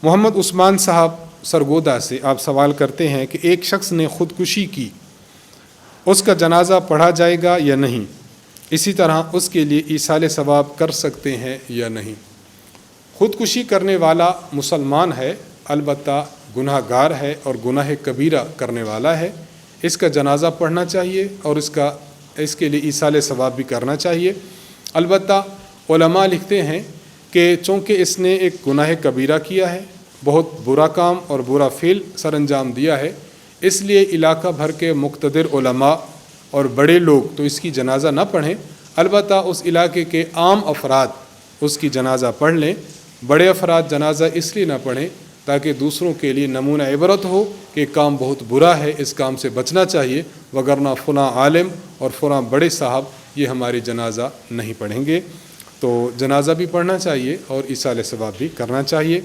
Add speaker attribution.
Speaker 1: محمد عثمان صاحب سرگودا سے آپ سوال کرتے ہیں کہ ایک شخص نے خودکشی کی، اس کا جنازہ پڑھا جائے گا یا نہیں؟ اسی طرح اس کے لیے ایصال ثواب کر سکتے ہیں یا نہیں؟ خودکشی کرنے والا مسلمان ہے، البتہ گناہ گار ہے اور گناہ کبیرہ کرنے والا ہے، اس کا جنازہ پڑھنا چاہیے اور اس کے لیے ایصال ثواب بھی کرنا چاہیے۔ البتہ علماء لکھتے ہیں کہ چونکہ اس نے ایک گناہ کبیرہ کیا ہے، بہت برا کام اور برا فعل سر انجام دیا ہے، اس لیے علاقہ بھر کے مقتدر علماء اور بڑے لوگ تو اس کی جنازہ نہ پڑھیں، البتہ اس علاقے کے عام افراد اس کی جنازہ پڑھ لیں۔ بڑے افراد جنازہ اس لیے نہ پڑھیں تاکہ دوسروں کے لیے نمونہ عبرت ہو کہ کام بہت برا ہے، اس کام سے بچنا چاہیے، وگرنہ فلاں عالم اور فلاں بڑے صاحب یہ ہماری جنازہ نہیں پڑھیں گے۔ تو جنازہ بھی پڑھنا چاہیے اور ایصال ثواب بھی کرنا چاہیے۔